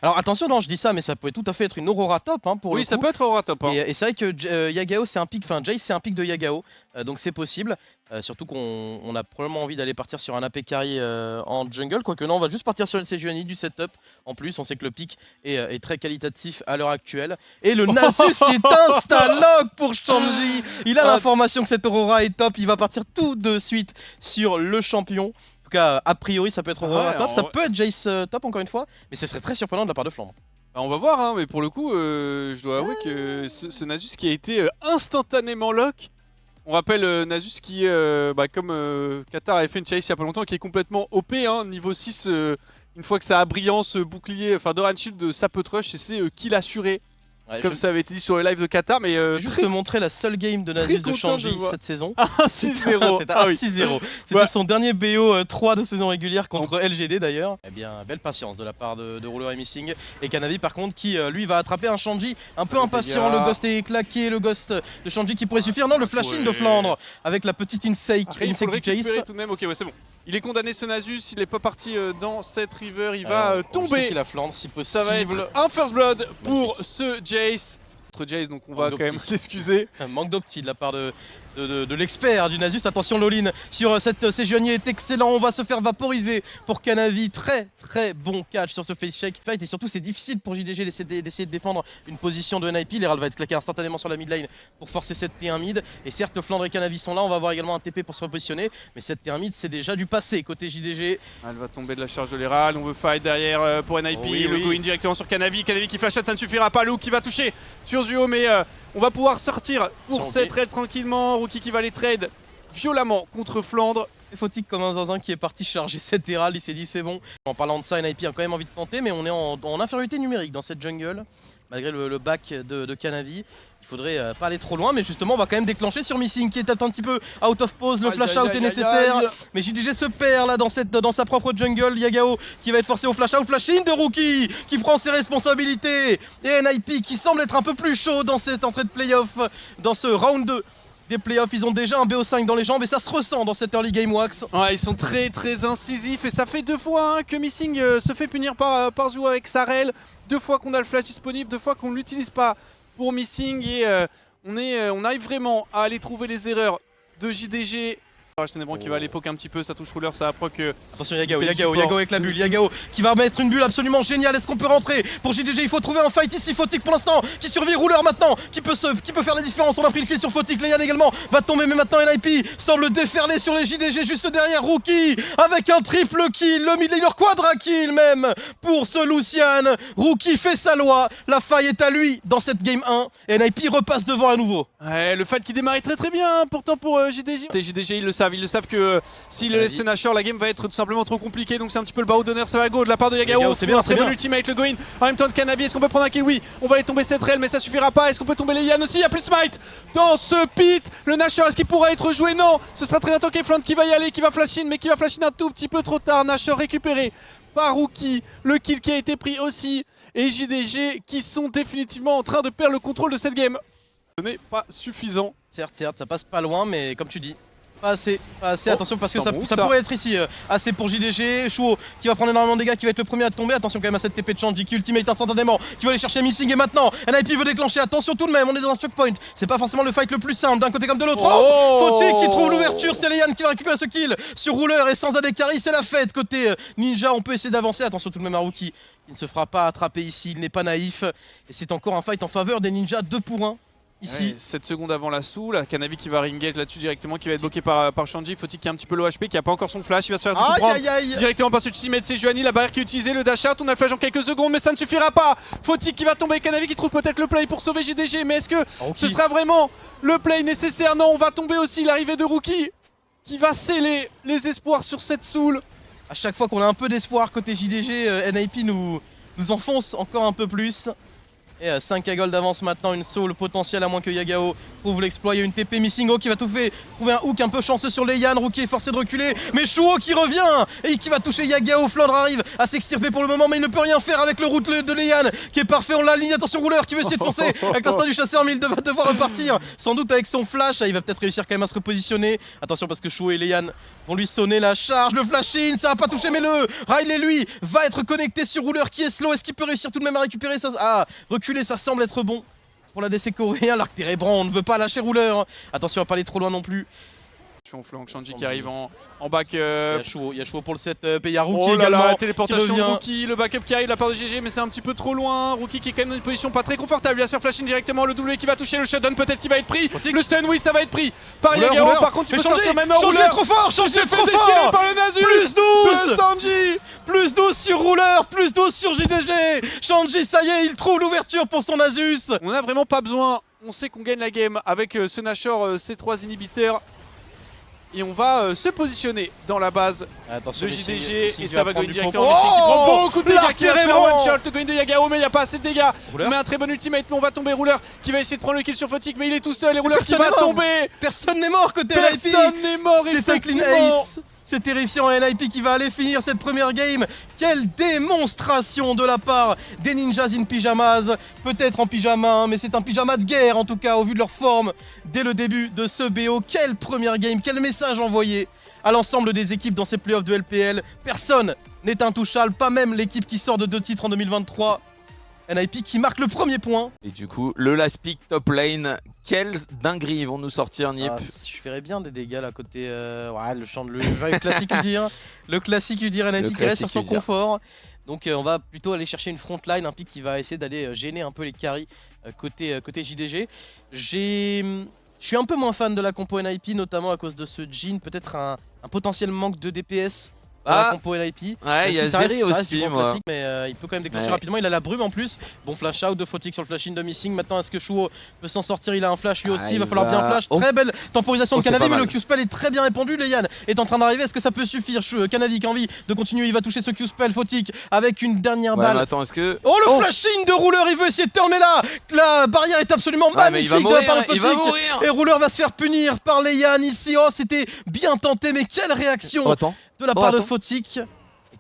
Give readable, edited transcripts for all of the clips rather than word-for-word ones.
Alors attention, non, je dis ça, mais ça pourrait tout à fait être une Aurora top pour le Oui, ça coup. peut être Aurora top. Hein. Et c'est vrai que Yagao, c'est un pic, enfin Jace, c'est un pic de Yagao, donc c'est possible. Surtout qu'on a probablement envie d'aller partir sur un AP carry en jungle, quoique non, on va juste partir sur le Sejuani du setup. En plus, on sait que le pic est très qualitatif à l'heure actuelle. Et le Nasus qui est insta-lock pour Shanji. Il a l'information que cette Aurora est top, il va partir tout de suite sur le champion. En tout cas, a priori, ça peut être Aurora top, ça peut être Jace top encore une fois, mais ce serait très surprenant de la part de Flandre. On va voir, hein, mais pour le coup, je dois avouer que ce Nasus qui a été instantanément lock. On rappelle Nasus qui, comme Qatar avait fait une chase il y a pas longtemps, qui est complètement OP, hein, niveau 6, une fois que ça a brillance, bouclier, enfin Doran Shield, ça peut rush et c'est kill assuré. Ouais, comme ça avait été dit sur le live de Qatar, mais je vais juste te montrer la seule game de Nasus de Shanji cette saison. 6-0. C'était 6-0. C'était son dernier BO 3 de saison régulière contre LGD d'ailleurs. Eh bien, belle patience de la part de Ruler et Missing. Et Kanavi par contre qui lui va attraper un Shanji un peu impatient. Le ghost est claqué, le ghost de Shanji qui pourrait suffire. Non, le flash-in de Flandre avec la petite insake du Jace. Tout de même, ok, ouais, c'est bon. Il est condamné ce Nasus, il est pas parti dans cette river, il va tomber. La Flandre, si possible. Ça va être un first blood pour ce Jace. Jace, donc on va quand même l'excuser. Manque d'opti de la part de l'expert du Nasus. Attention, Loline sur cette Sejuani est excellent. On va se faire vaporiser pour Kanavi. Très bon catch sur ce face shake fight. Et surtout, c'est difficile pour JDG d'essayer de défendre une position de NIP. L'Herald va être claqué instantanément sur la mid lane pour forcer cette T1 mid. Et certes, Flandre et Kanavi sont là. On va avoir également un TP pour se repositionner. Mais cette T1 mid, c'est déjà du passé côté JDG. Elle va tomber de la charge de l'Herald. On veut fight derrière pour NIP. Le go in directement sur Kanavi. Kanavi qui flash shot, ça ne suffira pas. Luke qui va toucher sur Zuo, mais on va pouvoir sortir pour cette raid tranquillement. Rookie qui va les trade violemment contre Flandre. Fautique comme un zinzin qui est parti charger cette Herald, il s'est dit c'est bon. En parlant de ça, NIP a quand même envie de tenter, mais on est en infériorité numérique dans cette jungle. Malgré le back de Kanavi. Il faudrait pas aller trop loin, mais justement on va quand même déclencher sur Missing qui est un petit peu out of pause, le flash out est nécessaire. Mais JDG se perd là dans sa propre jungle. Yagao qui va être forcé au flash out, flash in de Rookie qui prend ses responsabilités. Et NIP qui semble être un peu plus chaud dans cette entrée de playoff, dans ce round 2 des playoffs. Ils ont déjà un BO5 dans les jambes et ça se ressent dans cette early game wax. Ouais, ils sont très incisifs et ça fait 2 fois que Missing se fait punir par Zuo avec Sarel. 2 fois qu'on a le flash disponible, 2 fois qu'on ne l'utilise pas pour Missing et on arrive vraiment à aller trouver les erreurs de JDG. Ténébran qui va à l'époque un petit peu, ça touche Ruler, ça va proc. Attention Yagao avec la bulle, Yagao qui va mettre une bulle absolument géniale. Est-ce qu'on peut rentrer pour JDG? Il faut trouver un fight ici. Fautique pour l'instant qui survit, Ruler maintenant qui peut faire la différence. On a pris le kill sur Fautique, Leian également va tomber, mais maintenant NIP semble déferler sur les JDG juste derrière. Rookie avec un triple kill, le mid laner quadra kill même pour ce Lucian. Rookie fait sa loi, la faille est à lui dans cette game 1 et NIP repasse devant à nouveau. Ouais, le fight qui démarrait très bien pourtant pour JDG. JDG ils le savent que s'ils laissent ce Nashor, la game va être tout simplement trop compliquée. Donc c'est un petit peu le barreau d'honneur, ça va go de la part de Yagao. C'est bien, très bon ultimate, le go-in. En même temps de Kanavi, est-ce qu'on peut prendre un kill? Oui, on va aller tomber cette rail, mais ça suffira pas. Est-ce qu'on peut tomber les Yann aussi? Il y a plus de smite dans ce pit. Le Nashor, est-ce qu'il pourra être joué? Non, ce sera très bientôt Flandre qui va y aller, qui va flash in, mais qui va flash in un tout petit peu trop tard. Nashor récupéré par Rookie, le kill qui a été pris aussi. Et JDG qui sont définitivement en train de perdre le contrôle de cette game. Ce n'est pas suffisant. Certes, ça passe pas loin, mais comme tu dis, pas assez, attention parce que ça pourrait être ici assez pour JDG. Shuo qui va prendre énormément de dégâts, qui va être le premier à tomber. Attention quand même à cette TP de Shanji qui ultimate instantanément, qui va aller chercher Missing et maintenant NIP veut déclencher. Attention tout de même, on est dans un choke point. C'est pas forcément le fight le plus simple d'un côté comme de l'autre. Fautique qui trouve l'ouverture, c'est Leian qui va récupérer ce kill sur Ruler et sans AD carry, c'est la fête côté Ninja. On peut essayer d'avancer, attention tout de même à Rookie. Il ne se fera pas attraper ici, il n'est pas naïf. Et c'est encore un fight en faveur des Ninjas 2 pour 1. Ici. Ouais, 7 secondes avant la sous, la Kanavi qui va ringate là-dessus directement, qui va être bloqué par Shanji. Fautique qui a un petit peu le HP, qui a pas encore son flash, il va se faire directement par ce teammate, c'est Sejuani, la barrière qui est utilisée, le dash out, on a le flash en quelques secondes mais ça ne suffira pas. Fautique qui va tomber, Kanavi qui trouve peut-être le play pour sauver JDG, mais est-ce que ce sera vraiment le play nécessaire? Non, on va tomber aussi l'arrivée de Rookie qui va sceller les espoirs sur cette soul. À chaque fois qu'on a un peu d'espoir côté JDG, NIP nous enfonce encore un peu plus. Et 5 à gold d'avance maintenant, une soul potentielle à moins que Yagao trouve l'exploit. Il y a une TP Missingo qui va tout faire, trouver un hook un peu chanceux sur Leian. Rookie est forcé de reculer, mais Shuo qui revient et qui va toucher Yagao. Flandre arrive à s'extirper pour le moment, mais il ne peut rien faire avec le route de Leian qui est parfait. On l'aligne, attention rouleur qui veut essayer de foncer avec l'instinct du chasseur, mais il va devoir repartir sans doute avec son flash. Il va peut-être réussir quand même à se repositionner. Attention parce que Shuo et Leian vont lui sonner la charge. Le flash in, ça va pas toucher, mais le Riley lui va être connecté sur rouleur qui est slow. Est-ce qu'il peut réussir tout de même à récupérer ça? Ah, reculer, ça semble être bon pour la DC coréen. L'arc térébrant, on ne veut pas lâcher rouleur. Attention à pas aller trop loin non plus. On flank Shanji qui arrive en back. Il y a Shuo pour le setup et il y a Rookie oh là également. là, téléportation de Rookie, le backup qui arrive de la part de GG, mais c'est un petit peu trop loin. Rookie qui est quand même dans une position pas très confortable. Il a sur flashing directement, le W qui va toucher, le shutdown peut-être qui va être pris. Fatigue. Le stun, oui, ça va être pris par Yagao. Par contre, il peut sortir maintenant. Shanji est trop fort, Shanji est trop fort. Par le Nasus. Plus 12 de Shanji. Plus 12 sur rouleur, plus 12 sur JDG. Shanji, ça y est, il trouve l'ouverture pour son Nasus. On n'a vraiment pas besoin. On sait qu'on gagne la game avec ce Nashor, ces 3 inhibiteurs. Et on va se positionner dans la base de JDG et ça va go directement Missing qui prend beaucoup de dégâts, qui va se faire one shot. Le go de Yagao, mais il n'y a pas assez de dégâts. On met un très bon ultimate, mais on va tomber rouleur qui va essayer de prendre le kill sur Photic, mais il est tout seul et rouleur qui va tomber. Personne n'est mort côté NIP. Personne n'est mort, c'est un clean ace. C'est terrifiant, NIP qui va aller finir cette première game. Quelle démonstration de la part des ninjas in pyjamas. Peut-être en pyjama, mais c'est un pyjama de guerre en tout cas au vu de leur forme dès le début de ce BO. Quelle première game, quel message envoyé à l'ensemble des équipes dans ces playoffs de LPL. Personne n'est intouchable, pas même l'équipe qui sort de 2 titres en 2023. NIP qui marque le premier point. Et du coup, le last pick top lane, quelle dinguerie ils vont nous sortir, Nip. Je ferais bien des dégâts là côté ouais, le champ de le classique Udyr. Le classique Udyr, NIP qui reste sur son confort. Donc on va plutôt aller chercher une front line, un pick qui va essayer d'aller gêner un peu les carries côté JDG. Je suis un peu moins fan de la compo NIP, notamment à cause de ce Jhin, peut-être un potentiel manque de DPS. La compo NIP. Ouais, il y a Zeri aussi, moi. Classique, mais il peut quand même déclencher rapidement. Il a la brume en plus. Bon flash out de Photic sur le flash in de Missing. Maintenant, est-ce que Shuo peut s'en sortir? Il a un flash lui aussi. Il va falloir bien flash. Très belle temporisation de Kanavi, mais le Q-spell est très bien répandu. Leian est en train d'arriver. Est-ce que ça peut suffire? Kanavi qui a envie de continuer. Il va toucher ce Q-spell. Photic avec une dernière balle. Attends, est-ce que. Oh, le flash in de rouleur. Il veut essayer de turn, mais là, la barrière est absolument magnifique de la part de Photic. Et rouleur va se faire punir par Leian ici. Oh, c'était bien tenté, mais quelle réaction de la part de Photic.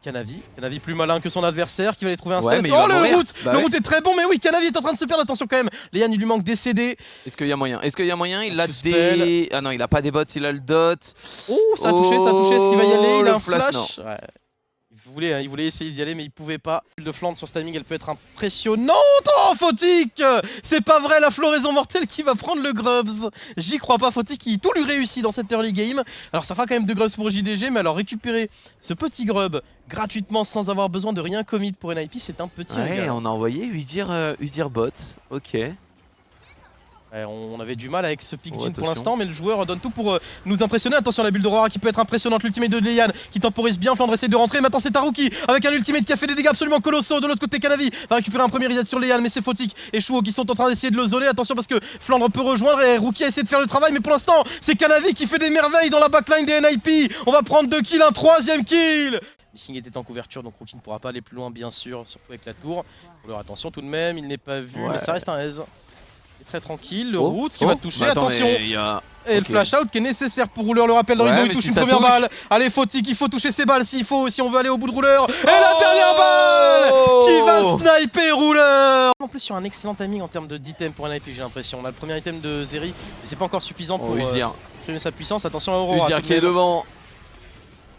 Kanavi plus malin que son adversaire qui va aller trouver un stress. Oh le route le route est très bon, mais oui, Kanavi est en train de se perdre, attention quand même. Leian il lui manque des CD. Est-ce qu'il y a moyen? Il a des... Ah non, il a pas des bots, il a le dot. Oh, ça a touché, est-ce qu'il va y aller? Il a un flash. Ouais. Il voulait essayer d'y aller, mais il pouvait pas. De Flandre sur ce timing, elle peut être impressionnante. Oh, Photic! C'est pas vrai, la floraison mortelle qui va prendre le Grubs. J'y crois pas, Photic qui tout lui réussit dans cette early game. Alors ça fera quand même 2 Grubs pour JDG, mais alors récupérer ce petit Grub gratuitement sans avoir besoin de rien commit pour NIP, c'est un petit régal. On a envoyé Udyr bot, ok. Ouais, on avait du mal avec ce pick Jhin pour l'instant, mais le joueur donne tout pour nous impressionner. Attention à la bulle d'Aurora qui peut être impressionnante, l'ultimate de Leian qui temporise bien, Flandre essaie de rentrer. Maintenant c'est Taruki avec un ultimate qui a fait des dégâts absolument colossaux. De l'autre côté, Kanavi va récupérer un premier reset sur Leian, mais c'est Photic et Shuo qui sont en train d'essayer de le zoler. Attention parce que Flandre peut rejoindre et Rookie a essayé de faire le travail, mais pour l'instant c'est Kanavi qui fait des merveilles dans la backline des NIP. On va prendre 2 kills, un 3e kill. Missing était en couverture, donc Rookie ne pourra pas aller plus loin bien sûr, surtout avec la tour. Alors attention tout de même, il n'est pas vu, mais ça reste un aise. Très tranquille, le route qui va toucher, attention et le flash out qui est nécessaire pour rouleur, le rappel dans le dos, il touche une première balle. Allez Photic, il faut toucher ses balles si on veut aller au bout de rouleur. Et la dernière balle qui va sniper rouleur. En plus sur un excellent timing en termes d'items pour un IP, j'ai l'impression. On a le premier item de Zeri, mais c'est pas encore suffisant pour exprimer sa puissance. Attention à Aurora. Udyr qui est devant.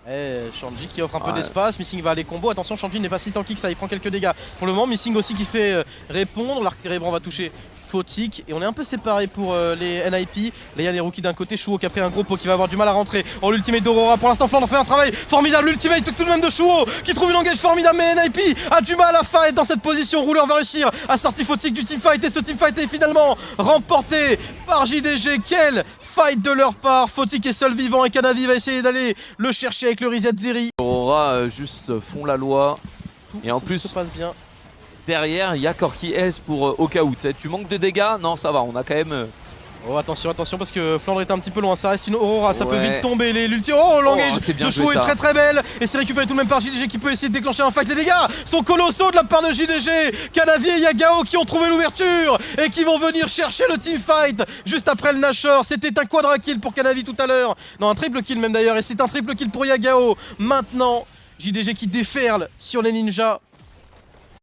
Shanji qui offre un peu d'espace, Missing va aller combo, attention Shanji n'est pas si tanky que ça, il prend quelques dégâts pour le moment, Missing aussi qui fait répondre, l'arc térébrant va toucher Photic et on est un peu séparés pour les NIP. Leian et Rookie d'un côté, Shuo qui a pris un gros pot qui va avoir du mal à rentrer. Oh l'ultimate d'Aurora, pour l'instant Flandre fait un travail formidable, l'ultimate tout de même de Shuo qui trouve une engage formidable, mais NIP a du mal à fight dans cette position. Rouleur va réussir à sortir Photic du teamfight et ce teamfight est finalement remporté par JDG. Quel fight de leur part, Photic est seul vivant et Kanavi va essayer d'aller le chercher avec le reset Zeri. Aurora juste font la loi et en plus ça se passe bien. Derrière, il y a Corki S pour au cas où. Tu manques de dégâts? Non, ça va, on a quand même Oh attention, attention parce que Flandre est un petit peu loin, ça reste une Aurora, ça peut Ouais. vite tomber, l'ulti... Oh l'engage c'est bien de joué, Chou est ça. très très belle et c'est récupéré tout de même par JDG qui peut essayer de déclencher un fight. Les dégâts sont colossaux de la part de JDG, Kanavi et Yagao qui ont trouvé l'ouverture et qui vont venir chercher le teamfight juste après le Nashor. C'était un quadra kill pour Kanavi tout à l'heure, non un triple kill même d'ailleurs, et c'est un triple kill pour Yagao. Maintenant JDG qui déferle sur les ninjas.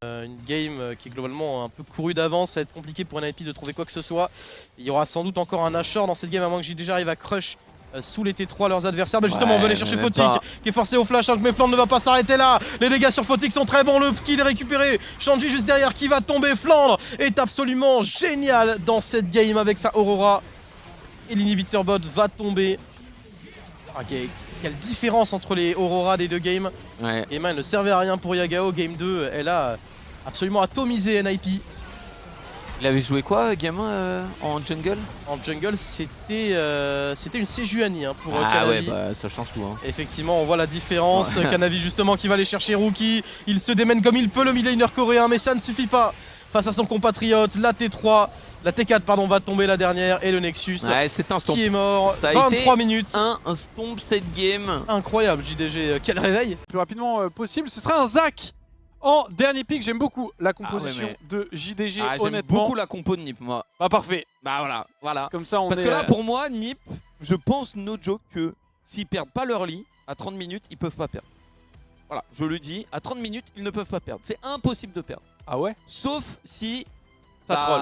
Une game qui est globalement un peu courue d'avance, ça va être compliqué pour NIP de trouver quoi que ce soit. Il y aura sans doute encore un Nashor dans cette game avant que JDG arrive à crush sous les T3 leurs adversaires. Mais justement on veut aller chercher même Fautic pas. qui est forcé au flash, mais Flandre ne va pas s'arrêter là. Les dégâts sur Fautic sont très bons, le kill est récupéré. Shanji juste derrière qui va tomber. Flandre est absolument génial dans cette game avec sa Aurora. Et l'inhibiteur bot va tomber. Quelle différence entre les Aurora des deux games. Ouais. Game 1 ne servait à rien pour Yagao, Game 2 elle a absolument atomisé NIP. Il avait joué quoi, gamin, en jungle? En jungle c'était une Sejuani pour Ah ouais, Kanavi. bah ça change tout. Hein. Effectivement on voit la différence, Ouais. Kanavi justement qui va aller chercher Rookie, il se démène comme il peut le mid laner coréen mais ça ne suffit pas face à son compatriote. La T3, la T4 pardon va tomber la dernière et le Nexus Ouais, c'est un stomp. qui est mort. Ça a 23 été minutes. Un stomp cette game. Incroyable JDG, quel réveil. Le plus rapidement possible, ce sera un Zac en dernier pick. J'aime beaucoup la composition ouais, de JDG, Ah, j'aime honnêtement. beaucoup la compo de Nip, moi. Bah parfait, Bah voilà. comme ça on Parce est... que là, pour moi, Nip, je pense no joke que s'ils perdent pas leur lit, à 30 minutes, ils peuvent pas perdre. Voilà, je le dis, à 30 minutes, ils ne peuvent pas perdre. C'est impossible de perdre. Ah ouais. Sauf si Ça bah, troll.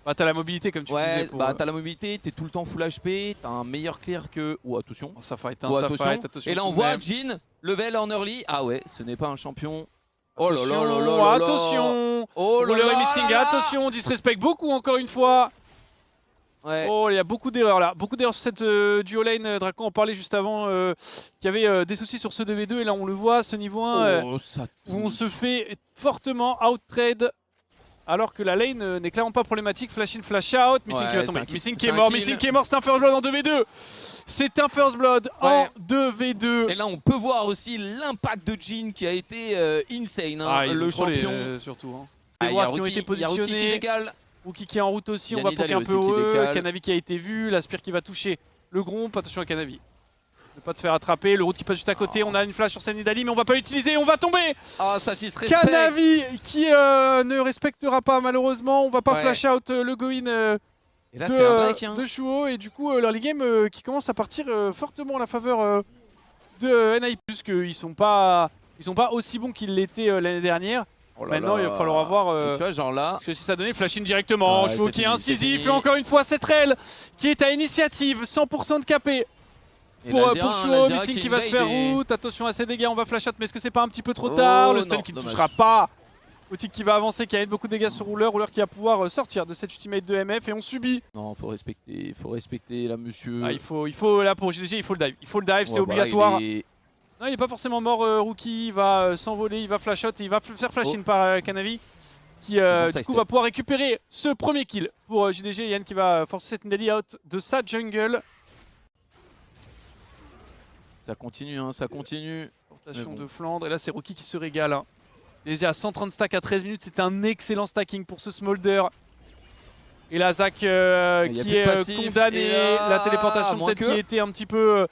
Bah t'as la mobilité comme tu disais. Ouais, Pour... bah t'as la mobilité, t'es tout le temps full HP, t'as un meilleur clear que... Oh, attention. Oh, ça fight, Oh, ça attention. fight, attention. Et là, on tout de voit même. Jhin, level en early. Ah ouais, ce n'est pas un champion. Oh là là là Attention, là là là. attention. Oh là Roller là est missing, là là. attention, on disrespecte beaucoup encore une fois. Ouais. Oh, il y a beaucoup d'erreurs là, beaucoup d'erreurs sur cette duo lane. Draco en parlait juste avant, qu'il y avait des soucis sur ce 2v2 et là on le voit, ce niveau 1 Oh, ça où on touche. se fait fortement out-trade alors que la lane n'est clairement pas problématique. Flash in, flash out, Missing Ouais, qui va c'est tomber, un kill. Missing qui C'est est un mort, kill. Missing qui est mort, c'est un first blood en 2v2. C'est un first blood en Ouais. 2v2. Et là, on peut voir aussi l'impact de Jhin qui a été insane. Hein, Ah, ils le ont trollé, champion. surtout. Hein. Ah, Les il y a wards qui ont Rookie- été il y a Rookie qui positionnés. décale. Rookie qui est en route aussi, on Il y a va poker Nidalé un peu aussi qui haut. décale. Kanavi qui a été vu, la Spear qui va toucher le Gromp, attention à Kanavi. Ne pas te faire attraper, le route qui passe juste à côté, on a une flash sur Sanidali mais on va pas l'utiliser, on va tomber. Ah, ça disrespect. Kanavi qui ne respectera pas malheureusement, on va pas Ouais. flash out le go-in Et là, c'est un break. Hein. de Shuo et du coup l'early game qui commence à partir fortement en la faveur de NIP puisqu'ils sont pas aussi bons qu'ils l'étaient l'année dernière. Oh là Maintenant là. il va falloir avoir... Et tu vois, genre là. Parce que si ça donnait flash in directement, Ouais, Shuo c'est qui est fini, c'est incisif fini. et encore une fois Cetrel qui est à initiative, 100% de KP Et pour Lazera, Shuo, Lazera Missing qui va se invade faire et- route, attention à ses dégâts, on va flash out mais est-ce que c'est pas un petit peu trop Oh, tard? Le stun non, qui ne dommage. touchera pas. Fautic qui va avancer, qui a eu beaucoup de dégâts sur Ruler, Ruler qui va pouvoir sortir de cette ultimate de MF et on subit. Non, faut respecter la monsieur. Ah, il faut là pour GDG, il faut le dive, c'est Ouais, voilà, obligatoire. il est- Non, il est pas forcément mort Rookie, il va s'envoler, il va flash out et il va faire flash in par Kanavi qui ça, du coup c'était- va pouvoir récupérer ce premier kill pour JDG. Yann qui va forcer cette Nelly out de sa jungle. Ça continue, hein, ça continue. Portation Mais bon. de Flandre et là c'est Rookie qui se régale. Hein. Déjà à 130 stacks à 13 minutes, c'est un excellent stacking pour ce Smolder. Et là Zach y a qui plus de est passif, condamné, et là, la téléportation moins peut-être que. qui a été un petit peu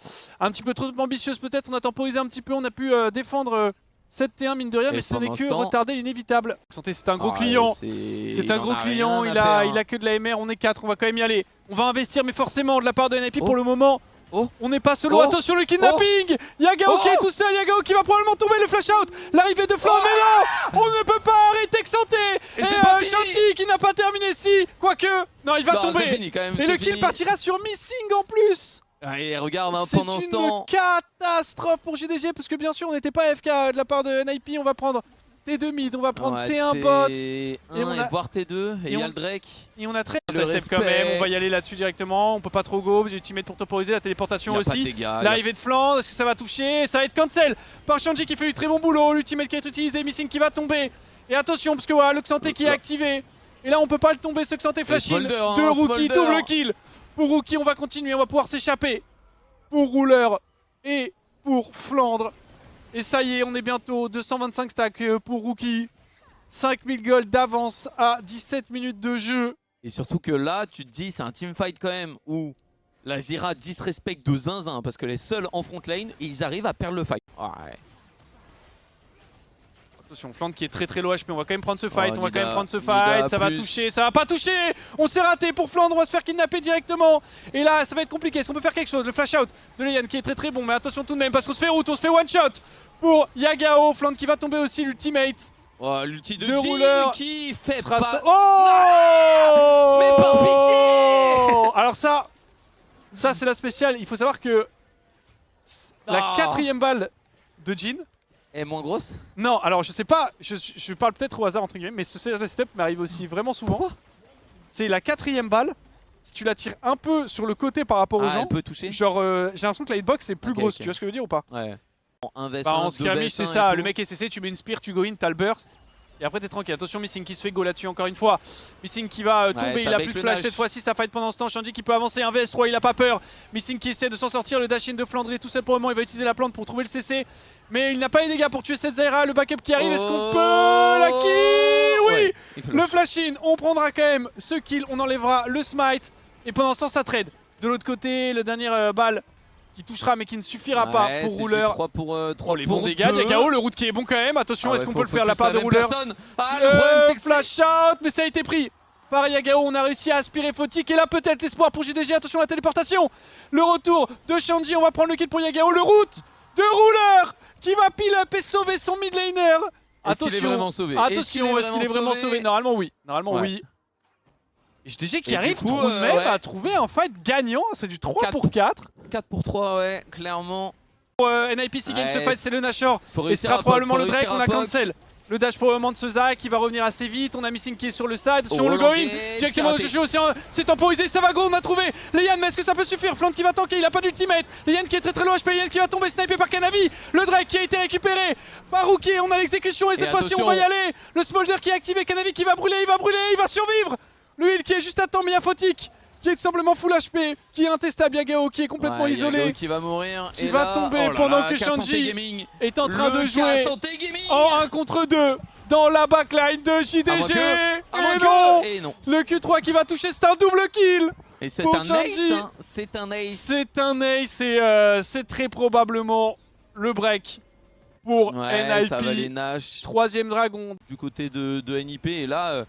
trop ambitieuse peut-être, on a temporisé un petit peu, on a pu défendre cette T1 mine de rien, Et mais ce n'est pendant que ce temps- retarder l'inévitable. Santé, c'est un gros Ah, client, c'est c'est un gros client, il a que de la MR, on est 4, on va quand même y aller. On va investir mais forcément de la part de NIP Oh. pour le moment. Oh. On n'est pas solo, Oh. attention le kidnapping. Yagao qui est tout seul, Yagao qui va probablement tomber, le flash out, l'arrivée de Flandre, mais non, on ne peut pas arrêter que Santé. Et c'est pas fini. Shanti qui n'a pas terminé, si, quoique, non il va Non, tomber. c'est fini quand même. Et c'est le kill fini. partira sur Missing en plus. Ah, et regarde, hein, C'est pendant ce une temps. catastrophe pour JDG parce que bien sûr on n'était pas AFK de la part de NIP. On va prendre T2 mid, on va prendre Ouais, T1 bot et on a- voire T2 et il y on- a le Drake. et on a très Le ça step quand respect. même. On va y aller là-dessus directement. On peut pas trop go. J'ai ultimate pour temporiser la Il téléportation y a pas de aussi. dégâts. il y a- L'arrivée de Flandre, est-ce que ça va toucher? Ça va être cancel par Shanji qui fait du très bon boulot. L'ultimate qui va être utilisé, Missing qui va tomber. Et attention parce que voilà, le Xanté qui est activé. Et là on peut pas le tomber ce Xanté flash in. Smolder, hein, Deux Rookie, Smolder. double kill. Pour Rookie on va continuer, on va pouvoir s'échapper. Pour Ruler et pour Flandre. Et ça y est, on est bientôt 225 stacks pour Rookie. 5000 gold d'avance à 17 minutes de jeu. Et surtout que là, tu te dis, c'est un teamfight quand même où la Zyra disrespecte de zinzin parce que les seuls en front lane et ils arrivent à perdre le fight. Ouais. Attention, Fland qui est très low HP, on va quand même prendre ce fight, Oh, on va Nida, quand même prendre ce Nida fight, ça va plus. toucher, ça va pas toucher. On s'est raté pour Fland, on va se faire kidnapper directement. Et là, ça va être compliqué, est-ce qu'on peut faire quelque chose? Le flash out de Leian qui est très bon, mais attention tout de même parce qu'on se fait route, on se fait one shot pour Yagao. Fland qui va tomber aussi, l'ultimate. Oh, l'ulti de Deux Jhin rouleurs qui fait sera pas... Oh Mais par pitié. Alors ça c'est la spéciale, il faut savoir que la Oh. 4ème balle de Jhin. Elle est moins grosse. Non, alors je sais pas, je parle peut-être au hasard entre guillemets, mais ce step m'arrive aussi vraiment souvent. Pourquoi? C'est la 4ème balle, si tu la tires un peu sur le côté par rapport aux gens, Elle peut toucher. genre j'ai l'impression que la hitbox est plus Ok, grosse, ok. tu vois ce que je veux dire ou pas? Ouais. En 1 vs1, Bah en 2 skirmish c'est vs1 ça, et le tout. mec est CC, tu mets une spear, tu go in, t'as le burst. Et après t'es tranquille, attention Missing qui se fait go là-dessus encore une fois. Missing qui va tomber, ça il a bec plus de le flash dash. cette fois-ci, ça fight pendant ce temps. Shanji qui peut avancer, un VS3, il a pas peur. Missing qui essaie de s'en sortir, le dash in de Flandre est tout seul pour le moment, il va utiliser la plante pour trouver le CC. Mais il n'a pas les dégâts pour tuer cette Zyra, le backup qui arrive, est-ce qu'on peut la kill? Oui Ouais, il fait le flash in, on prendra quand même ce kill, on enlèvera le smite. Et pendant ce temps ça trade. De l'autre côté, le dernier balle qui touchera mais qui ne suffira pas Ouais, pour c'est du Rouleur. 3 pour 3 Oh les bons dégâts, Yagao, le route qui est bon quand même, attention, est-ce qu'on peut le faire la part de Rouleur? Ah, le problème c'est que Flash out, mais ça a été pris par Yagao, on a réussi à aspirer Fautique et là peut-être l'espoir pour JDG, attention à la téléportation. Le retour de Shanji, on va prendre le kill pour Yagao, le route de Rouleur qui va pile up et sauver son mid laner. Est-ce qu'il est vraiment sauvé? Attention, est-ce qu'il est vraiment sauvé? Normalement oui, Ouais. oui. Et JDG qui Et du arrive coup, tout de même ouais. à trouver un fight gagnant, c'est du 3 pour 4. 4 pour 3, ouais, clairement. NIP s'il gagne ce Ouais. fight, c'est le Nashor. Faut Et ce réussir sera à probablement poke, le faut Drake, on réussir a à poke. cancel. Le dash pour le moment de ce Zach qui va revenir assez vite. On a Missing qui est sur le side. Sur le l'engage, go-in. Directement au raté. GG aussi. C'est temporisé. Ça va go. On a trouvé Leian. Mais est-ce que ça peut suffire? Fland qui va tanker. Il a pas d'ultimate. Leian qui est très low HP. Leian qui va tomber snipé par Kanavi. Le Drake qui a été récupéré par Rookie. On a l'exécution. Et cette fois-ci, on va y aller. Le Smolder qui est activé. Kanavi qui va brûler. Il va brûler. Il va survivre. Le heal qui est juste à temps. Mais il y a Fautique qui est tout simplement full HP. Qui est intestable. Yagao qui est complètement Ouais, isolé. Yagao qui va mourir. Qui Et va là, tomber oh là pendant là, que K-Santé Shanji Gaming. est en train de Le jouer K-Santé Gaming. en 1 contre 2 dans la backline de À moins JDG. que- à moins Et que- non, Et non. le Q3 qui va toucher, c'est un double kill. Et c'est Pour un Shanji. ace, hein. C'est un ace. C'est un ace et c'est très probablement le break pour Ouais, ça va les NIP. Nash 3ème dragon. du côté de NIP. Et là,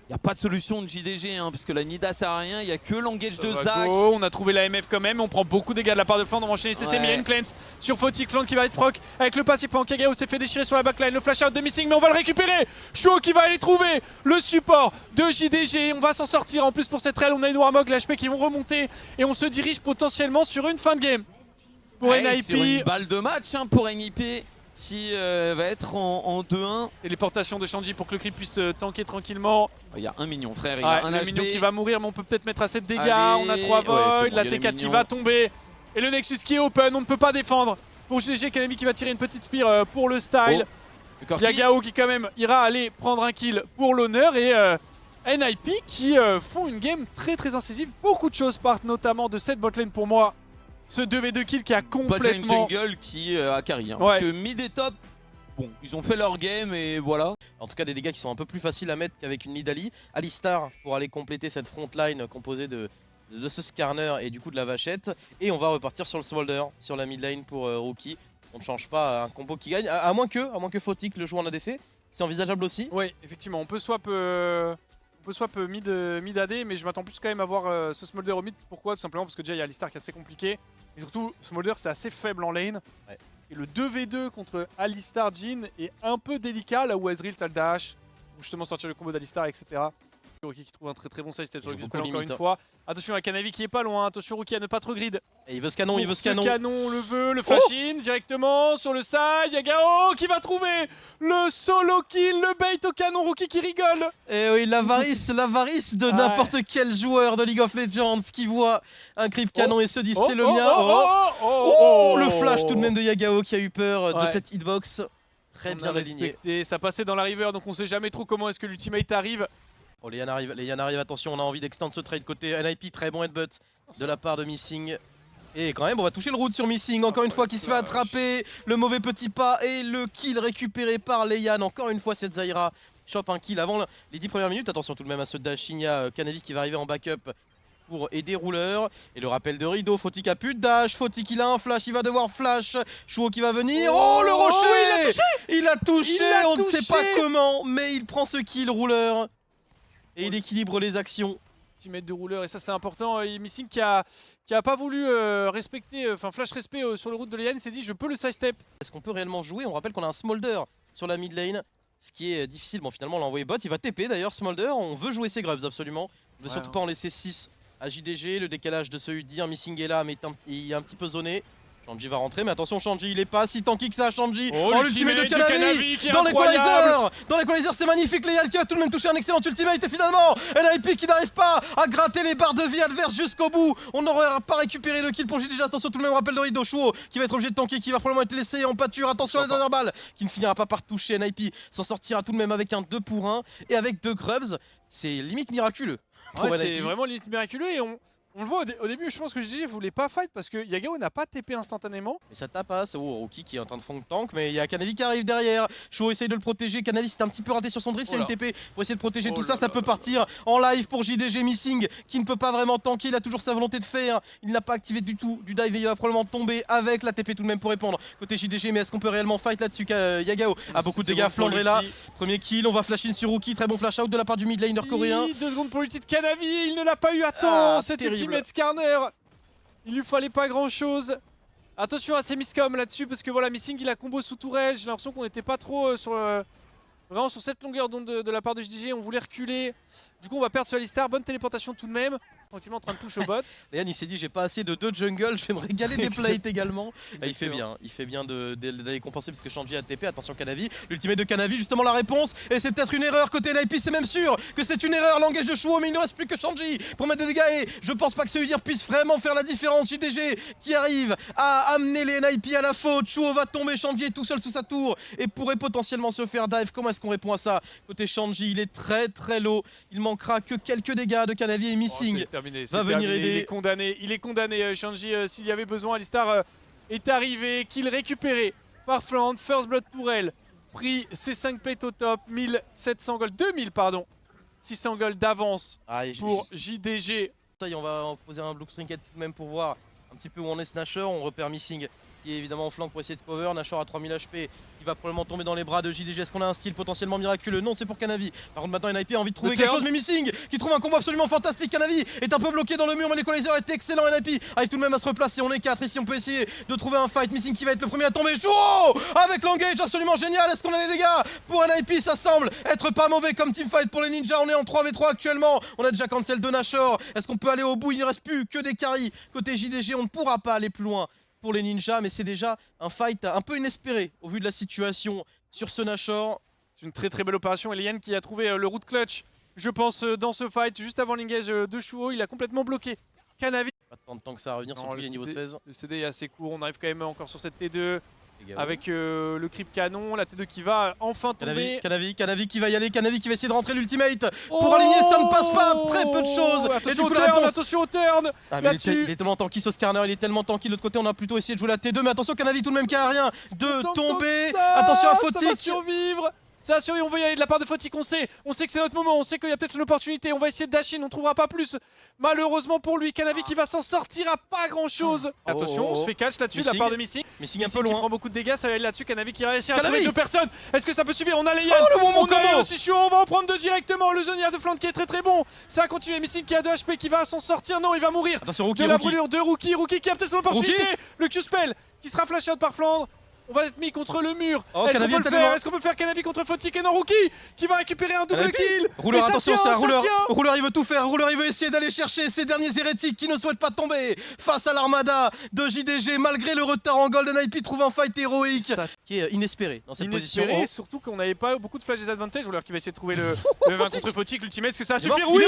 il n'y a pas de solution de JDG, hein, parce que la Nida sert à rien. Il n'y a que l'engage de Zach. On a trouvé la MF quand même, on prend beaucoup de dégâts de la part de Fland, on va enchaîner CC, Ouais. mais il y a une cleanse sur Fautique, Fland qui va être proc avec le passif pendant Kagao s'est fait déchirer sur la backline, le flash out de Missing, mais on va le récupérer. Shuo qui va aller trouver le support de JDG, on va s'en sortir en plus pour cette rail, on a une Warmog, l'HP qui vont remonter et on se dirige potentiellement sur une fin de game pour Ouais, NIP. sur une balle de match hein, pour NIP qui va être en 2-1. Téléportation de Shanji pour que le creep puisse tanker tranquillement. Il y a un mignon, frère. Il Ouais, a un le HP. mignon qui va mourir, mais on peut peut-être mettre assez de dégâts. Allez. On a 3 Ouais, vols, c'est bon, la il y a les T4 qui mignons. va tomber. Et le Nexus qui est open, on ne peut pas défendre. Pour GG, Kanami qui va tirer une petite spear pour le style. Le Corki. Yagao qui quand même ira aller prendre un kill pour l'honneur. Et NIP qui font une game très incisive. Beaucoup de choses partent notamment de cette botlane pour moi. Ce 2v2 kill qui a Botlane complètement... jungle qui a carry. Hein, Ouais. Parce que mid et top, bon, ils ont fait leur game et voilà. En tout cas, des dégâts qui sont un peu plus faciles à mettre qu'avec une Nidalee. Alistar pour aller compléter cette front line composée de ce Skarner et du coup de la vachette. Et on va repartir sur le Smolder, sur la mid lane pour Rookie. On ne change pas un combo qui gagne, à moins que Fautique le joue en ADC. C'est envisageable aussi. Oui, effectivement, on peut swap mid AD, mais je m'attends plus quand même à voir ce Smolder au mid. Pourquoi? Tout simplement parce que déjà il y a Alistar qui est assez compliqué. Et surtout, Smolder c'est assez faible en lane. Ouais. Et le 2v2 contre Alistar Jhin est un peu délicat, là où Ezreal t'as le dash, ou justement sortir le combo d'Alistar, etc. Rookie qui trouve un très bon side step sur le Joue Xpel beaucoup encore limite. une fois. Attention à Kanavi qui est pas loin, attention Rookie à ne pas trop grid. Et il veut ce canon, il veut ce canon. On le veut, le flash in directement sur le side. Yagao qui va trouver le solo kill, le bait au canon. Rookie qui rigole. Et oui, l'avarice de n'importe quel joueur de League of Legends qui voit un creep canon et se dit c'est le mien. Oh, le flash tout de même de Yagao qui a eu peur de Ouais. cette hitbox. Très bien aligné. respecté. Ça passait dans la river, donc on sait jamais trop comment est-ce que l'ultimate arrive. Oh, Leian arrive, attention, on a envie d'extendre ce trade côté NIP, très bon headbutt de la part de Missing. Et quand même, on va toucher le route sur Missing, encore une fois qui se fait attraper, le mauvais petit pas et le kill récupéré par Leian. Encore une fois, cette Zyra chope un kill avant les 10 premières minutes. Attention tout de même à ce dash, il y a Kanavi qui va arriver en backup pour aider Rouleur. Et le rappel de Rideau, Fautique a plus de dash, Fautique il a un flash, il va devoir flash. Chouo qui va venir, oh le rocher, il a touché, on ne sait pas comment, mais il prend ce kill Rouleur. Et il équilibre les actions. Petit mètre de Rouleur, et ça c'est important. Missing qui a pas voulu respecter, enfin flash respect sur le route de Lian, il s'est dit je peux le sidestep. Est-ce qu'on peut réellement jouer? On rappelle qu'on a un Smolder sur la mid lane, ce qui est difficile. Bon finalement on l'a envoyé bot, il va TP d'ailleurs Smolder, on veut jouer ses grubs absolument. On ne veut surtout pas en laisser 6 à JDG, le décalage de ce UD, un missing est là mais il est un petit peu zoné. Shanji va rentrer, mais attention Shanji il est pas si tanky que ça Shanji. Oh l'ultimate de Kanavi dans l'équalizer. Dans l'équalizer c'est magnifique, Léal qui va tout de même toucher un excellent ultimate et finalement NIP qui n'arrive pas à gratter les barres de vie adverses jusqu'au bout. On n'aurait pas récupéré le kill pour JDG, attention tout de même rappel de Rido, Chouo qui va être obligé de tanker, qui va probablement être laissé en pâture, attention à la dernière balle qui ne finira pas par toucher, NIP s'en sortira tout de même avec un 2 pour 1 et avec 2 grubs, c'est limite miraculeux. Ouais, c'est vraiment limite miraculeux et on le voit au début, je pense que JDG voulait pas fight parce que Yagao n'a pas TP instantanément. Mais ça tapasse, Rookie qui est en train de fond tank, mais il y a Kanavi qui arrive derrière. Chouo essaye de le protéger, Kanavi c'est un petit peu raté sur son drift, il y a une TP pour essayer de protéger tout ça, ça peut partir en live pour JDG Missing qui ne peut pas vraiment tanker, il a toujours sa volonté de faire, il n'a pas activé du tout du dive et il va probablement tomber avec la TP tout de même pour répondre côté JDG, mais est-ce qu'on peut réellement fight là-dessus? Yagao a beaucoup de dégâts, Flandre est là, premier kill, on va flash in sur Rookie, très bon flash out de la part du mid laner coréen. 2 secondes pour l'ulti de Kanavi, il ne l'a pas eu à temps, cet ultimate Skarner. Il lui fallait pas grand chose. Attention à ces miscoms là-dessus parce que voilà, Missing il a combo sous tourelle. J'ai l'impression qu'on n'était pas trop vraiment sur cette longueur d'onde de la part de JDG. On voulait reculer. Du coup on va perdre sur Alistar. Bonne téléportation tout de même. Tranquillement en train de push au bot. Léan il s'est dit j'ai pas assez de 2 jungle, je vais me régaler des plates également. Et il fait bien d'aller compenser parce que Shanji a TP, attention Kanavi, l'ultimate de Kanavi justement la réponse. Et c'est peut-être une erreur côté NIP, c'est même sûr que c'est une erreur, l'engage de Chouo, mais il ne reste plus que Shanji pour mettre des dégâts. Et je pense pas que ce Udir puisse vraiment faire la différence. JDG qui arrive à amener les NIP à la faute, Chouo va tomber, Shanji est tout seul sous sa tour et pourrait potentiellement se faire dive. Comment est-ce qu'on répond à ça? Côté Shanji il est très low, il manquera que quelques dégâts de Kanavi et Missing. Va venir aider. Il est condamné Shanji s'il y avait besoin. Alistar est arrivé, kill récupéré par Flandre, first blood pour elle. Pris ses 5 plates au top, 1700 gold, 2000 pardon. 600 gold d'avance pour JDG. Ça y est, on va en poser un blue trinket tout de même pour voir un petit peu où on est Snatcher. On repère Missing qui est évidemment en flanc pour essayer de cover. Nashor à 3000 HP. Va probablement tomber dans les bras de JDG. Est-ce qu'on a un style potentiellement miraculeux? Non, c'est pour Kanavi. Par contre maintenant NIP a envie de trouver quelque chose, mais Missing qui trouve un combo absolument fantastique. Kanavi est un peu bloqué dans le mur, mais l'équalizer est excellent. NIP arrive tout de même à se replacer, on est 4 ici, on peut essayer de trouver un fight. Missing qui va être le premier à tomber. Chouo avec l'engage absolument génial. Est-ce qu'on a les dégâts pour NIP? Ça semble être pas mauvais comme teamfight pour les ninjas. On est en 3v3 actuellement, on a déjà cancel de Nashor. Est-ce qu'on peut aller au bout? Il ne reste plus que des carries côté JDG, on ne pourra pas aller plus loin pour les ninjas, mais c'est déjà un fight un peu inespéré au vu de la situation sur ce Nashor. C'est une très belle opération. Elian qui a trouvé le root clutch, je pense, dans ce fight. Juste avant l'engage de Chouo, il a complètement bloqué Kanavi. Pas tant de temps que ça à revenir, surtout qu'il est niveau 16. Le CD est assez court, on arrive quand même encore sur cette T2. Avec le creep canon, la T2 qui va enfin tomber. Kanavi qui va y aller, Kanavi qui va essayer de rentrer l'ultimate pour aligner, ça ne passe pas, très peu de choses. Attention au turn, il est tellement tanky ce Skarner, il est tellement tanky. De l'autre côté on a plutôt essayé de jouer la T2, mais attention Kanavi tout de même qui a rien de tomber. Attention à Fautique. Ça va survivre. Ça survit, on veut y aller de la part de Fautique, on sait que c'est notre moment, on sait qu'il y a peut-être une opportunité, on va essayer de dash in, on trouvera pas plus. Malheureusement pour lui, Kanavi qui va s'en sortir à pas grand chose. Attention, on se fait catch là-dessus de la part de Missing. Missing un peu loin. Qui prend beaucoup de dégâts, ça va aller là-dessus, Kanavi qui réussit à trouver 2 personnes. Est-ce que ça peut suffire? On a les Yann, on a aussi Chouo, on va en prendre 2 directement. Le Zonia de Flandre qui est très bon. Ça a continué, Missing qui a 2 HP qui va s'en sortir, non il va mourir. Attention, de la brûlure de Rookie qui a peut-être son opportunité. Le Q-spell qui sera flash out par Flandre. On va être mis contre le mur. Est-ce qu'on peut le faire? Est-ce qu'on peut faire Kanavi contre Fautique? Et non, Rookie qui va récupérer un double kill. Rouleur, attention, c'est un rouleur. Rouleur, il veut tout faire. Rouleur, il veut essayer d'aller chercher ces derniers hérétiques qui ne souhaitent pas tomber face à l'armada de JDG. Malgré le retard en gold, NIP trouve un fight héroïque qui est inespéré dans cette position. Surtout qu'on n'avait pas beaucoup de flash disadvantage. Rouleur qui va essayer de trouver le 20 contre Fautique. L'ultimate, est-ce que ça va suffire? Oui.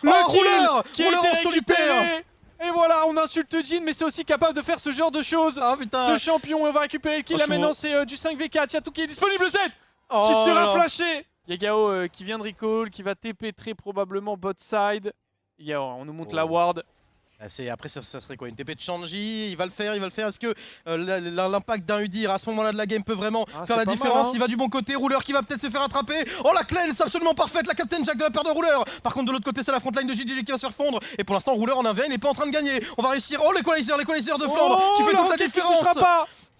Le kill qui a été récupéré. Et voilà, on insulte Jin, mais c'est aussi capable de faire ce genre de choses. Ce champion, on va récupérer le kill. Maintenant, c'est du 5v4. Yatou qui est disponible, Z qui sera flashé. Yagao qui vient de recall, qui va TP très probablement bot side. On nous montre la ward. Après ça serait quoi, une TP de Shanji, il va le faire, est-ce que l'impact d'un Udyr à ce moment là de la game peut vraiment faire la différence, mal, hein. Il va du bon côté, Rouleur qui va peut-être se faire attraper, oh la cleanse absolument parfaite, la Captain Jack de la part de Rouleur. Par contre de l'autre côté c'est la frontline de JDG qui va se faire fondre, et pour l'instant Rouleur en 1v1 il n'est pas en train de gagner, on va réussir, oh l'équalizer de Flandre qui fait toute la différence.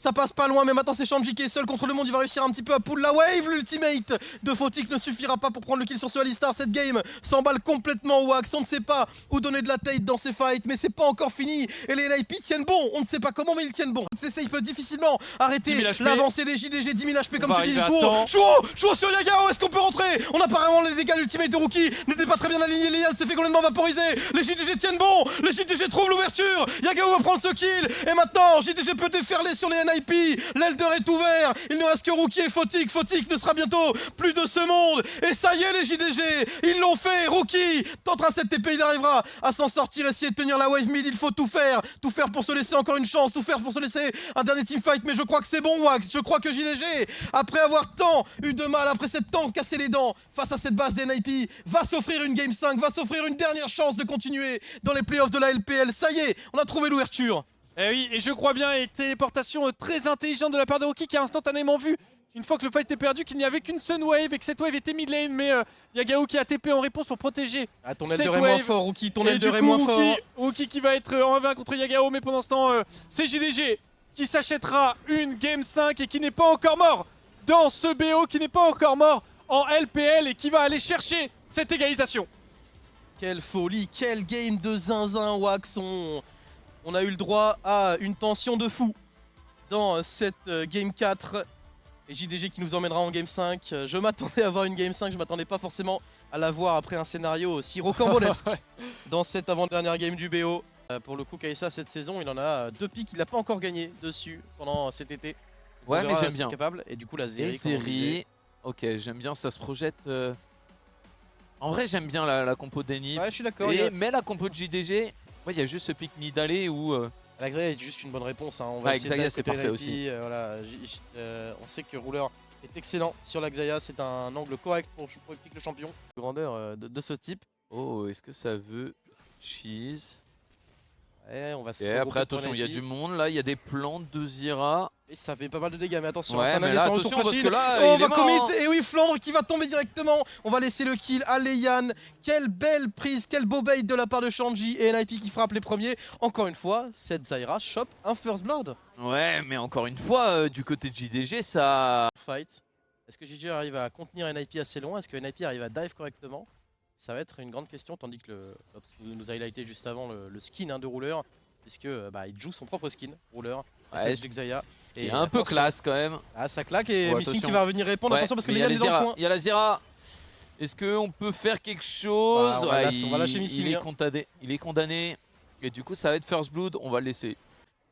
Ça passe pas loin, mais maintenant c'est Shanji qui est seul contre le monde. Il va réussir un petit peu à pull la wave. L'ultimate de Fnatic ne suffira pas pour prendre le kill sur ce Alistar. Cette game s'emballe complètement Wax. On ne sait pas où donner de la tête dans ces fights, mais c'est pas encore fini. Et les NiP tiennent bon. On ne sait pas comment, mais ils tiennent bon. CC, il peut difficilement arrêter l'avancée des JDG. 10 000 HP comme tu dis. Chouo sur Yagao. Est-ce qu'on peut rentrer? On a apparemment les dégâts. L'ultimate de Rookie n'était pas très bien aligné. Lian s'est fait complètement vaporiser. Les JDG tiennent bon. Les JDG trouvent l'ouverture. Yagao va prendre ce kill. Et maintenant, JDG peut déferler sur les NiP. L'Elder est ouvert. Il ne reste que Rookie et Fnatic. Fnatic ne sera bientôt plus de ce monde. Et ça y est, les JDG, ils l'ont fait. Rookie tentera cette TP. Il arrivera à s'en sortir, essayer de tenir la wave mid. Il faut tout faire pour se laisser encore une chance, tout faire pour se laisser un dernier teamfight. Mais je crois que c'est bon, Wax. Je crois que JDG, après avoir tant eu de mal, après s'être tant cassé les dents face à cette base des NiP, va s'offrir une game 5, va s'offrir une dernière chance de continuer dans les playoffs de la LPL. Ça y est, on a trouvé l'ouverture. Eh oui, et je crois bien, et téléportation très intelligente de la part de Rookie qui a instantanément vu, une fois que le fight est perdu, qu'il n'y avait qu'une seule wave et que cette wave était mid lane, mais Yagao qui a TP en réponse pour protéger ton cette Elder est moins fort, Rookie, ton Elder est moins fort. Rookie qui va être en 1v1 contre Yagao, mais pendant ce temps, c'est JDG qui s'achètera une game 5 et qui n'est pas encore mort dans ce BO, qui n'est pas encore mort en LPL et qui va aller chercher cette égalisation. Quelle folie, quel game de zinzin, Wax. On a eu le droit à une tension de fou dans cette game 4 et JDG qui nous emmènera en game 5. Je m'attendais à voir une game 5, je m'attendais pas forcément à la voir après un scénario aussi rocambolesque dans cette avant-dernière game du BO. Pour le coup, Kai'Sa cette saison, il en a 2 pics, il n'a pas encore gagné dessus pendant cet été. Ouais, mais j'aime bien. Capable. Et du coup, la Zeri, ok, j'aime bien, ça se projette. En vrai, j'aime bien la compo d'Enip. Ouais, je suis d'accord. Mais la compo de JDG, il y a juste ce pic Nidalé où. La Xayah est juste une bonne réponse. Hein. On va Xayah, c'est parfait aussi. Voilà. On sait que Rouleur est excellent sur la Xayah. C'est un angle correct pour pick le champion. Grandeur de ce type. Oh, est-ce que ça veut cheese? Ouais, on va se après, attention, il y a du monde là. Il y a des plantes de Zira. Et ça fait pas mal de dégâts, mais attention, ouais, ça mais là, attention parce que là, on il va est mort, commit, et oui, Flandre qui va tomber directement. On va laisser le kill à Leian. Quelle belle prise, quel beau bait de la part de Shanji et NiP qui frappe les premiers. Encore une fois, cette Zyra chope un first blood. Ouais, mais encore une fois, du côté de JDG, ça... Fight. Est-ce que JDG arrive à contenir NiP assez loin? Est-ce que NiP arrive à dive correctement? Ça va être une grande question, tandis que nous a highlighté juste avant le skin de Rouleur. Puisque il joue son propre skin, Rouleur. Ouais, Xayah. Ce qui est un peu classe quand même. Ah, ça claque et Missing qui va revenir répondre. Attention parce que Leian est dans le coin. Il y a la Zira. Est-ce qu'on peut faire quelque chose? On va lâcher Missing. Il est condamné. Et du coup, ça va être First Blood. On va le laisser.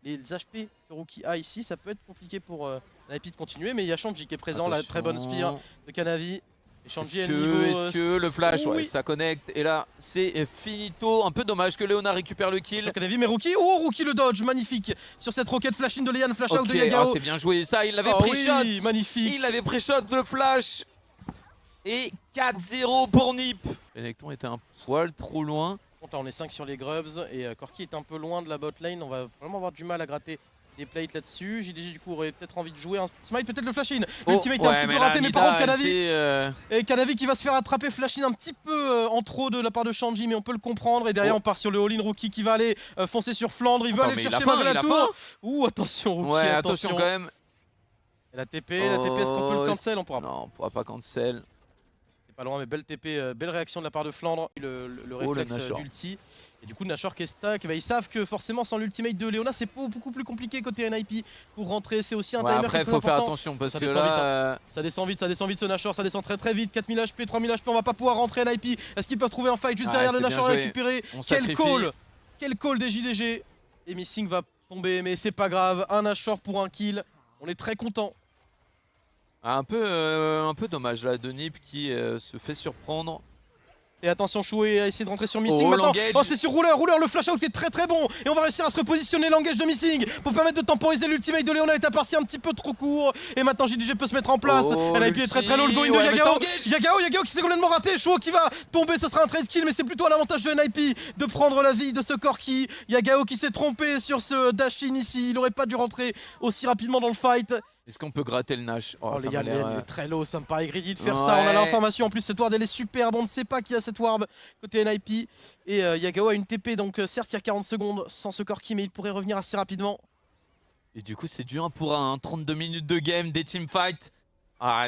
Les HP que Rookie a ici, ça peut être compliqué pour NiP de continuer. Mais il y a Shanji qui est présent. Attention. La très bonne spear de Kanavi. Est-ce que le flash, oui. ouais, ça connecte? Et là, c'est finito. Un peu dommage que Leona récupère le kill. Sur Kanavi, mais Rookie, Rookie le dodge, magnifique. Sur cette roquette flash in de Leian, flash out de Yagao. C'est bien joué ça, il l'avait pré-shot. Oui, magnifique. Il avait pré-shot de flash. Et 4-0 pour Nip. Benekton était un poil trop loin. Là, on est 5 sur les Grubs et Corki est un peu loin de la bot lane. On va vraiment avoir du mal à gratter des plates là-dessus. JDG du coup aurait peut-être envie de jouer un smite, peut-être le flash in. L'ultimate est un petit peu raté, mais par contre Kanavi. Et Kanavi qui va se faire attraper flash in un petit peu en trop de la part de Shanji, mais on peut le comprendre. Et derrière on part sur le all-in. Rookie qui va aller foncer sur Flandre. Il va aller chercher la tour. Ouh, attention Rookie. Ouais, attention quand même. Et la TP, est-ce qu'on peut le cancel? On pourra pas. Non, on pourra pas cancel. C'est pas loin, mais belle TP, belle réaction de la part de Flandre. Le réflexe d'ulti. Et du coup Nashor qui est stack, ils savent que forcément sans l'ultimate de Leona c'est beaucoup plus compliqué côté NiP pour rentrer, c'est aussi un timer après qui est faut très faire important. attention parce ça que descend là... vite, ça descend vite ce Nashor, ça descend très vite, 4000 HP, 3000 HP, on va pas pouvoir rentrer NiP. Est-ce qu'ils peuvent trouver un fight juste derrière le Nashor et récupérer? Quel call des JDG. Et Missing va tomber mais c'est pas grave, un Nashor pour un kill, on est très content. Un peu dommage là de Nip qui se fait surprendre. Et attention, Choué a essayé de rentrer sur Missing Oh, maintenant. Langage. Oh, c'est sur Rouleur, le flash out qui est très bon. Et on va réussir à se repositionner Langage de Missing pour permettre de temporiser l'ultimate de Leona. Est parti un petit peu trop court. Et maintenant JDG peut se mettre en place. Oh, NIP est très low. Le going de ouais, mais Yagao. ça engage. Yagao qui s'est complètement raté. Chouo qui va tomber, ce sera un trade kill. Mais c'est plutôt à l'avantage de NIP de prendre la vie de ce Corki. Yagao qui s'est trompé sur ce dash-in ici. Il aurait pas dû rentrer aussi rapidement dans le fight. Est-ce qu'on peut gratter le Nash? Oh, ça les gars, m'a l'air, il est très low, ça me paraît greedy de faire Ouais. ça. On a l'information en plus, cette ward elle est superbe. On ne sait pas qui a cette ward côté NIP. Et Yagao a une TP, donc certes il y a 40 secondes sans ce Corki, mais il pourrait revenir assez rapidement. Et du coup, c'est du 1 pour 1, 32 minutes de game, des teamfights. Ah,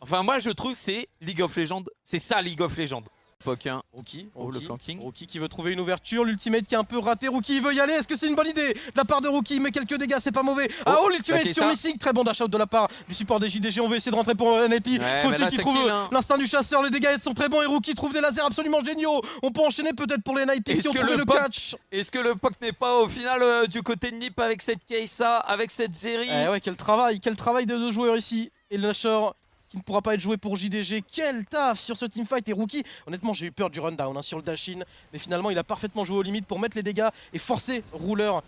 enfin, moi, je trouve que c'est League of Legends. C'est ça, League of Legends. Poquin. Rookie, Oh, le flanking. Rookie qui veut trouver une ouverture, l'ultimate qui est un peu raté, Rookie il veut y aller, est-ce que c'est une bonne idée de la part de Rookie? Mais quelques dégâts, c'est pas mauvais. L'ultimate claqué sur ça. Missing, très bon dash out de la part du support des JDG, on veut essayer de rentrer pour NIP. Ouais, Faut mais là, qu'il ça trouve kill, hein. l'instinct du chasseur, les dégâts sont très bons et Rookie trouve des lasers absolument géniaux. On peut enchaîner peut-être pour les NIP Est-ce qui ont que trouvé le le pop- catch. Est-ce que le POC n'est pas au final du côté de Nip avec cette Keisa, avec cette série? Ouais, quel travail de deux joueurs ici. Et le Nashor qui ne pourra pas être joué pour JDG. Quel taf sur ce teamfight. Et Rookie, honnêtement, j'ai eu peur du rundown sur le dash-in. Mais finalement, il a parfaitement joué aux limites pour mettre les dégâts et forcer Rouleur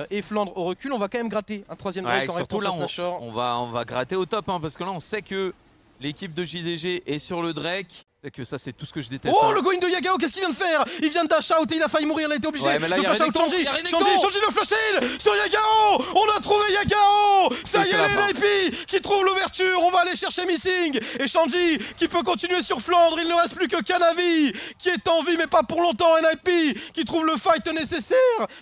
et Flandre au recul. On va quand même gratter un troisième Ouais, Drake en surtout réponse là, à ce Nashor. on va gratter au top, hein, parce que là, on sait que l'équipe de JDG est sur le Drake. C'est que ça, c'est tout ce que je déteste. Oh, hein. le going de Yagao, qu'est-ce qu'il vient de faire? Il vient de dash out et il a failli mourir, il a été obligé Ouais, mais là, de il y a flash out Renekton, Shanji. il y a Renekton. Shanji le flash in sur Yagao. On a trouvé Yagao. Ça y c'est est, la fin. les NIP qui trouve l'ouverture. On va aller chercher Missing. Et Shanji qui peut continuer sur Flandre. Il ne reste plus que Kanavi qui est en vie, mais pas pour longtemps. NIP qui trouve le fight nécessaire.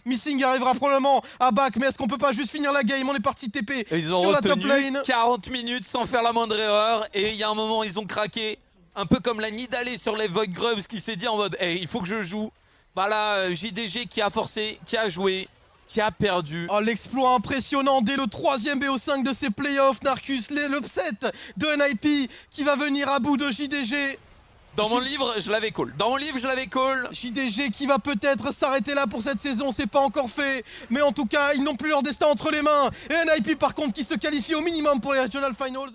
Missing arrivera probablement à back, mais est-ce qu'on peut pas juste finir la game? On est parti TP Et ils ont sur la top retenu lane. 40 minutes sans faire la moindre erreur. Et il y a un moment, ils ont craqué. Un peu comme la Nidalé sur les Void Grubs qui s'est dit en mode hey, il faut que je joue. Bah là, JDG qui a forcé, qui a joué, qui a perdu. Oh, l'exploit impressionnant dès le 3ème BO5 de ces playoffs, Narcus, l'upset de NIP qui va venir à bout de JDG. Dans mon livre, je l'avais call. Dans mon livre, je l'avais call. JDG qui va peut-être s'arrêter là pour cette saison, c'est pas encore fait. Mais en tout cas, ils n'ont plus leur destin entre les mains. Et NIP par contre qui se qualifie au minimum pour les Regional Finals.